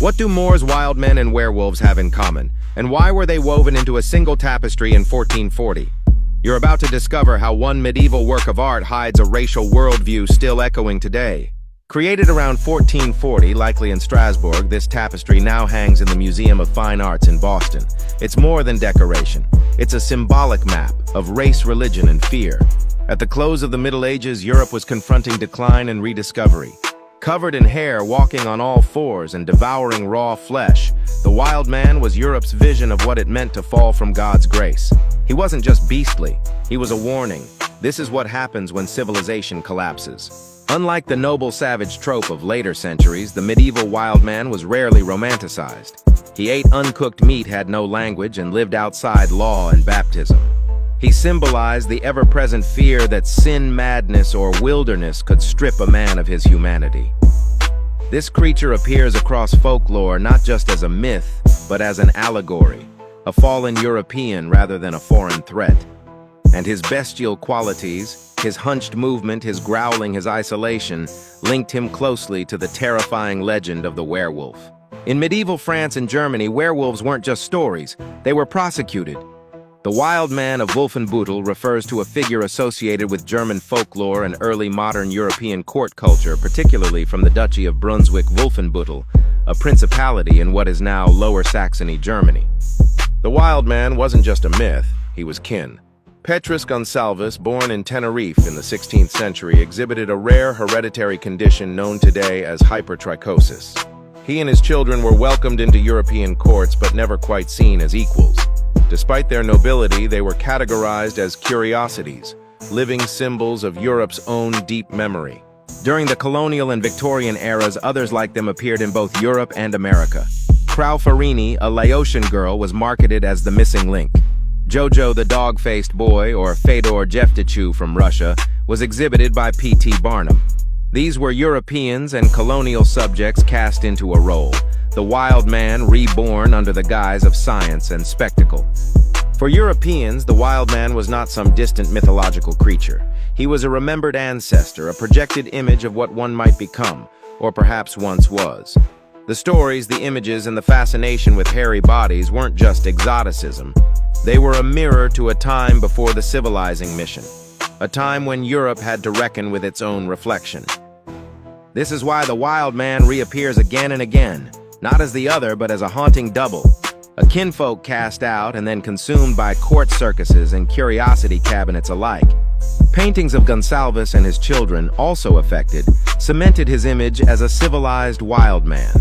What do Moore's wild men and werewolves have in common? And why were they woven into a single tapestry in 1440? You're about to discover how one medieval work of art hides a racial worldview still echoing today. Created around 1440, likely in Strasbourg, this tapestry now hangs in the Museum of Fine Arts in Boston. It's more than decoration. It's a symbolic map of race, religion, and fear. At the close of the Middle Ages, Europe was confronting decline and rediscovery. Covered in hair, walking on all fours, and devouring raw flesh, the wild man was Europe's vision of what it meant to fall from God's grace. He wasn't just beastly, he was a warning. This is what happens when civilization collapses. Unlike the noble savage trope of later centuries, the medieval wild man was rarely romanticized. He ate uncooked meat, had no language, and lived outside law and baptism. He symbolized the ever-present fear that sin, madness, or wilderness could strip a man of his humanity. This creature appears across folklore not just as a myth, but as an allegory, a fallen European rather than a foreign threat. And his bestial qualities, his hunched movement, his growling, his isolation, linked him closely to the terrifying legend of the werewolf. In medieval France and Germany, werewolves weren't just stories, they were prosecuted. The wild man of Wolfenbüttel refers to a figure associated with German folklore and early modern European court culture, particularly from the Duchy of Brunswick-Wolfenbüttel, a principality in what is now Lower Saxony, Germany. The wild man wasn't just a myth, he was kin. Petrus Gonsalves, born in Tenerife in the 16th century, exhibited a rare hereditary condition known today as hypertrichosis. He and his children were welcomed into European courts but never quite seen as equals. Despite their nobility, they were categorized as curiosities, living symbols of Europe's own deep memory. During the colonial and Victorian eras, others like them appeared in both Europe and America. Frau Farini, a Laotian girl, was marketed as the missing link. Jojo the dog-faced boy, or Fedor Jeftichu from Russia, was exhibited by P.T. Barnum. These were Europeans and colonial subjects cast into a role, the wild man reborn under the guise of science and spectacle. For Europeans, the wild man was not some distant mythological creature. He was a remembered ancestor, a projected image of what one might become, or perhaps once was. The stories, the images, and the fascination with hairy bodies weren't just exoticism. They were a mirror to a time before the civilizing mission, a time when Europe had to reckon with its own reflection. This is why the wild man reappears again and again, not as the other, but as a haunting double, a kinfolk cast out and then consumed by court circuses and curiosity cabinets alike. Paintings of Gonsalves and his children, also affected, cemented his image as a civilized wild man.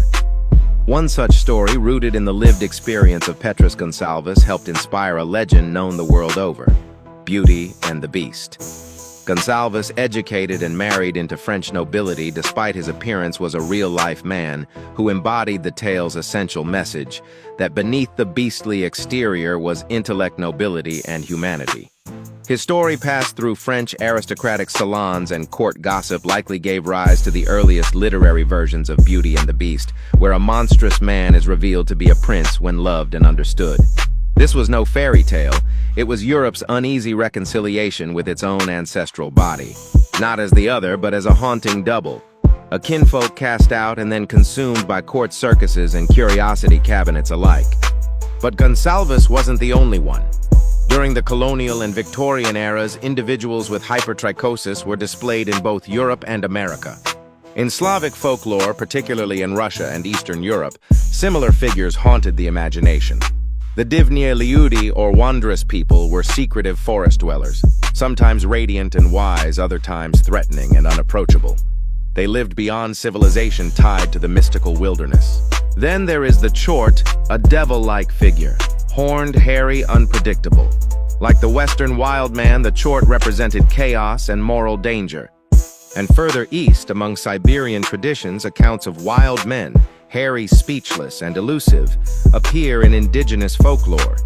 One such story, rooted in the lived experience of Petrus Gonsalves, helped inspire a legend known the world over: Beauty and the Beast. Gonsalves, educated and married into French nobility despite his appearance, was a real-life man who embodied the tale's essential message, that beneath the beastly exterior was intellect, nobility, and humanity. His story passed through French aristocratic salons, and court gossip likely gave rise to the earliest literary versions of Beauty and the Beast, where a monstrous man is revealed to be a prince when loved and understood. This was no fairy tale. It was Europe's uneasy reconciliation with its own ancestral body. Not as the other, but as a haunting double. A kinfolk cast out and then consumed by court circuses and curiosity cabinets alike. But Gonsalves wasn't the only one. During the colonial and Victorian eras, individuals with hypertrichosis were displayed in both Europe and America. In Slavic folklore, particularly in Russia and Eastern Europe, similar figures haunted the imagination. The Divnie Liudi, or wondrous people, were secretive forest dwellers, sometimes radiant and wise, other times threatening and unapproachable. They lived beyond civilization, tied to the mystical wilderness. Then there is the Chort, a devil-like figure, horned, hairy, unpredictable. Like the Western wild man, the Chort represented chaos and moral danger. And further east, among Siberian traditions, accounts of wild men, hairy, speechless, and elusive, appear in indigenous folklore.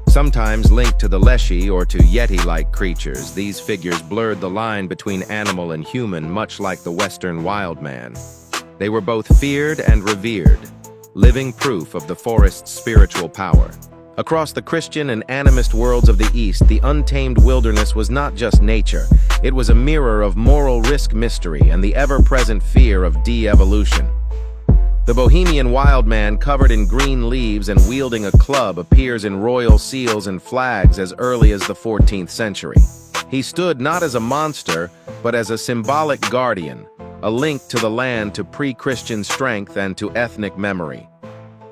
Sometimes linked to the Leshy or to Yeti-like creatures, these figures blurred the line between animal and human, much like the Western wild man. They were both feared and revered, living proof of the forest's spiritual power. Across the Christian and animist worlds of the East, the untamed wilderness was not just nature. It was a mirror of moral risk, mystery, and the ever-present fear of de-evolution. The Bohemian wild man covered in green leaves and wielding a club appears in royal seals and flags as early as the 14th century. He stood not as a monster, but as a symbolic guardian, a link to the land, to pre-Christian strength, and to ethnic memory.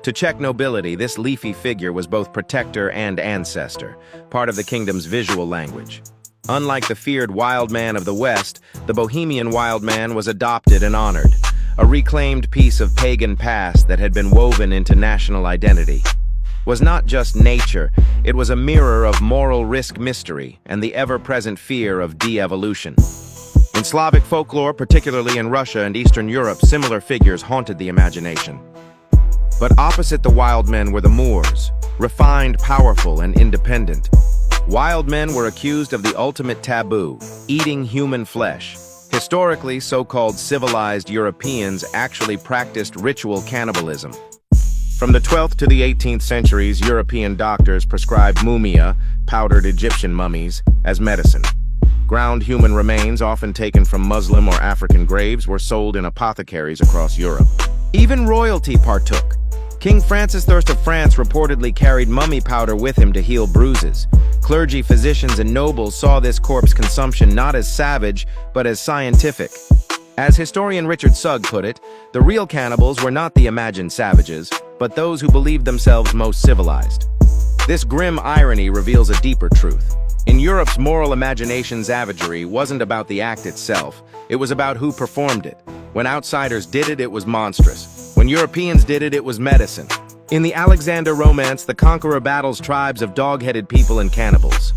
To Czech nobility, this leafy figure was both protector and ancestor, part of the kingdom's visual language. Unlike the feared wild man of the West, the Bohemian wild man was adopted and honored, a reclaimed piece of pagan past that had been woven into national identity. Was not just nature, it was a mirror of moral risk mystery and the ever-present fear of de-evolution. In Slavic folklore, particularly in Russia and Eastern Europe, similar figures haunted the imagination. But opposite the wild men were the Moors, refined, powerful, and independent. Wild men were accused of the ultimate taboo, eating human flesh. Historically, so-called civilized Europeans actually practiced ritual cannibalism. From the 12th to the 18th centuries, European doctors prescribed mumia, powdered Egyptian mummies, as medicine. Ground human remains, often taken from Muslim or African graves, were sold in apothecaries across Europe. Even royalty partook. King Francis I of France reportedly carried mummy powder with him to heal bruises. Clergy, physicians, and nobles saw this corpse consumption not as savage, but as scientific. As historian Richard Sugg put it, the real cannibals were not the imagined savages, but those who believed themselves most civilized. This grim irony reveals a deeper truth. In Europe's moral imagination, savagery wasn't about the act itself, it was about who performed it. When outsiders did it, it was monstrous. When Europeans did it, it was medicine. In the Alexander romance, the conqueror battles tribes of dog-headed people and cannibals.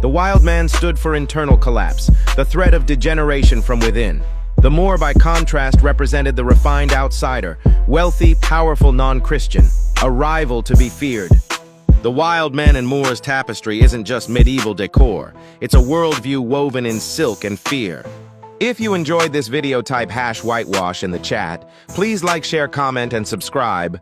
The wild man stood for internal collapse, the threat of degeneration from within. The Moor, by contrast, represented the refined outsider, wealthy, powerful non-Christian, a rival to be feared. The wild men and Moor's tapestry isn't just medieval decor, it's a worldview woven in silk and fear. If you enjoyed this video, type #whitewash in the chat. Please like, share, comment, and subscribe.